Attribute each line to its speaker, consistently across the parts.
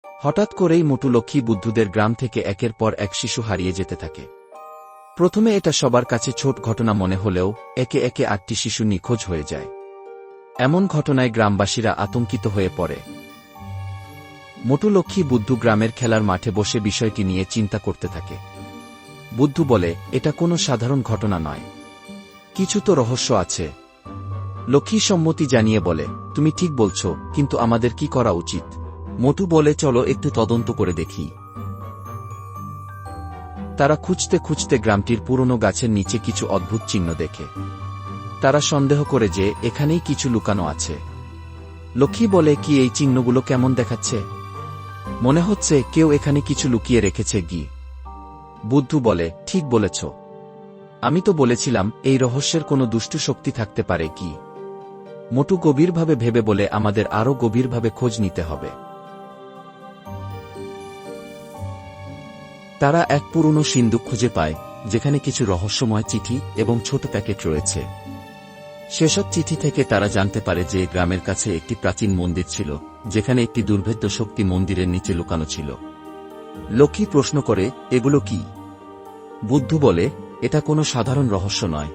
Speaker 1: হঠাৎ করেই মোটু লক্ষ্মী বুদ্ধুদের গ্রাম থেকে একের পর এক শিশু হারিয়ে যেতে থাকে। প্রথমে এটা সবার কাছে ছোট ঘটনা মনে হলেও একে একে 8টি শিশু নিখোঁজ হয়ে যায়। এমন ঘটনায় গ্রামবাসীরা আতঙ্কিত হয়ে পড়ে। মোটু লক্ষ্মী বুদ্ধু গ্রামের খেলার মাঠে বসে বিষয়টি নিয়ে চিন্তা করতে থাকে। বুদ্ধু বলে, এটা কোনো সাধারণ ঘটনা নয়, কিছু তো রহস্য আছে। লক্ষ্মী সম্মতি জানিয়ে বলে, তুমি ঠিক বলছ, কিন্তু আমাদের কি করা উচিত? মোটু বলে, চলো একটু তদন্ত করে দেখি। তারা খুঁজতে খুঁজতে গ্রামটির পুরনো গাছের নিচে কিছু অদ্ভুত চিহ্ন দেখে। তারা সন্দেহ করে যে এখানেই কিছু লুকানো আছে। লক্ষ্মী বলে, কি এই চিহ্নগুলো কেমন দেখাচ্ছে? মনে হচ্ছে কেউ এখানে কিছু লুকিয়ে রেখেছে গি। বুদ্ধু বলে, ঠিক বলেছ, আমি তো বলেছিলাম এই রহস্যের কোনো দুষ্টু শক্তি থাকতে পারে কি। মোটু গভীরভাবে ভেবে বলে, আমাদের আরও গভীরভাবে খোঁজ নিতে হবে। তারা এক পুরনো সিন্দুক খুঁজে পায়, যেখানে কিছু রহস্যময় চিঠি এবং ছোট প্যাকেট রয়েছে। সেসব চিঠি থেকে তারা জানতে পারে যে গ্রামের কাছে একটি প্রাচীন মন্দির ছিল, যেখানে একটি দুর্ভেদ্য শক্তি মন্দিরের নিচে লুকানো ছিল। লক্ষ্মী প্রশ্ন করে, এগুলো কি? বুদ্ধু বলে, এটা কোনো সাধারণ রহস্য নয়,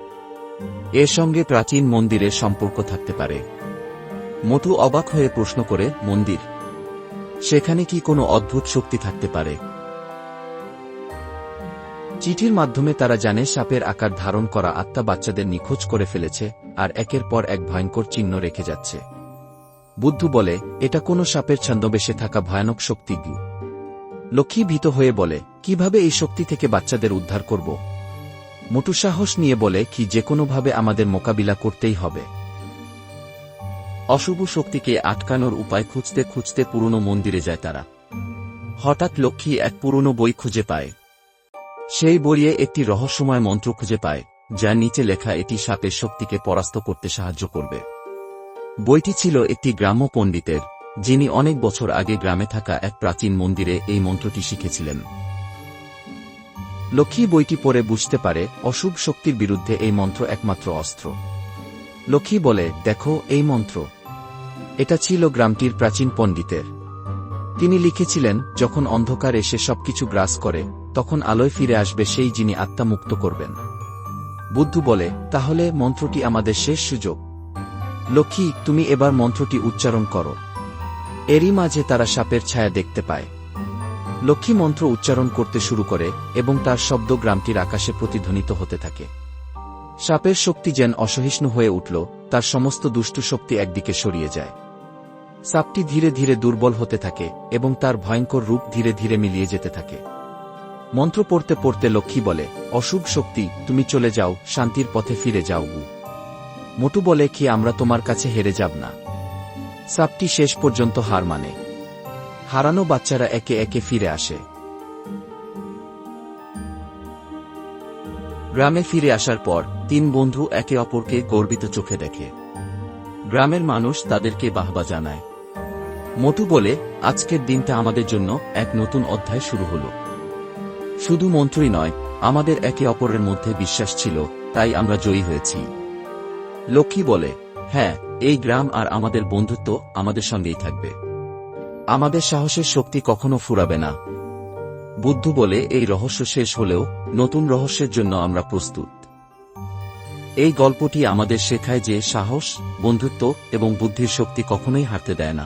Speaker 1: এর সঙ্গে প্রাচীন মন্দিরের সম্পর্ক থাকতে পারে। মোটু অবাক হয়ে প্রশ্ন করে, মন্দির? সেখানে কি কোনো অদ্ভুত শক্তি থাকতে পারে? চিঠির মাধ্যমে তারা জানে সাপের আকার ধারণ করা আত্মা বাচ্চাদের নিখোঁজ করে ফেলেছে আর একের পর এক ভয়ঙ্কর চিহ্ন রেখে যাচ্ছে। বুদ্ধু বলে, এটা কোনো সাপের ছদ্মবেশে থাকা ভয়ানক শক্তি। লক্ষ্মী ভীত হয়ে বলে, কিভাবে এই শক্তি থেকে বাচ্চাদের উদ্ধার করব? মোটু সাহস নিয়ে বলে, কি যেকোনোভাবে আমাদের মোকাবিলা করতেই হবে। অশুভ শক্তিকে আটকানোর উপায় খুঁজতে খুঁজতে পুরনো মন্দিরে যায় তারা। হঠাৎ লক্ষ্মী এক পুরনো বই খুঁজে পায়। সেই বইয়ে একটি রহস্যময় মন্ত্র খুঁজে পায়, যার নিচে লেখা এটি সাপের শক্তিকে পরাস্ত করতে সাহায্য করবে। বইটি ছিল একটি গ্রাম্য পণ্ডিতের, যিনি অনেক বছর আগে গ্রামে থাকা এক প্রাচীন মন্দিরে এই মন্ত্রটি শিখেছিলেন। লক্ষ্মী বইটি পড়ে বুঝতে পারে অশুভ শক্তির বিরুদ্ধে এই মন্ত্র একমাত্র অস্ত্র। লক্ষ্মী বলে, দেখো এই মন্ত্র, এটা ছিল গ্রামটির প্রাচীন পণ্ডিতের। তিনি লিখেছিলেন, যখন অন্ধকার এসে সবকিছু গ্রাস করে, তখন আলোয় ফিরে আসবে সেই যিনি আত্মা মুক্ত করবেন। বুদ্ধু বলে, তাহলে মন্ত্রটি আমাদের শেষ সুযোগ। লক্ষ্মী, তুমি এবার মন্ত্রটি উচ্চারণ করো। এরই মাঝে তারা সাপের ছায়া দেখতে পায়। লক্ষ্মী মন্ত্র উচ্চারণ করতে শুরু করে এবং তার শব্দ গ্রামটির আকাশে প্রতিধ্বনিত হতে থাকে। সাপের শক্তি যেন অসহিষ্ণু হয়ে উঠল, তার সমস্ত দুষ্টু শক্তি একদিকে সরিয়ে যায়। সাপটি ধীরে ধীরে দুর্বল হতে থাকে এবং তার ভয়ঙ্কর রূপ ধীরে ধীরে মিলিয়ে যেতে থাকে। মন্ত্র পড়তে পড়তে লক্ষ্মী বলে, অশুভ শক্তি, তুমি চলে যাও, শান্তির পথে ফিরে যাও। মোটু বলে, কি আমরা তোমার কাছে হেরে যাব না? সাপটি শেষ পর্যন্ত হার মানে। হারানো বাচ্চারা একে একে ফিরে আসে। গ্রামে ফিরে আসার পর 3 বন্ধু একে অপরকে গর্বিত চোখে দেখে। গ্রামের মানুষ তাদেরকে বাহবা জানায়। মোটু বলে, আজকের দিনটা আমাদের জন্য এক নতুন অধ্যায় শুরু হলো। শুধু মন্ত্রই নয়, আমাদের একে অপরের মধ্যে বিশ্বাস ছিল, তাই আমরা জয়ী হয়েছি। লক্ষ্মী বলে, হ্যাঁ, এই গ্রাম আর আমাদের বন্ধুত্ব আমাদের সঙ্গেই থাকবে। আমাদের সাহসের শক্তি কখনো ফুরাবে না। বুদ্ধু বলে, এই রহস্য শেষ হলেও নতুন রহস্যের জন্য আমরা প্রস্তুত। এই গল্পটি আমাদের শেখায় যে সাহস, বন্ধুত্ব এবং বুদ্ধির শক্তি কখনোই হারতে দেয় না।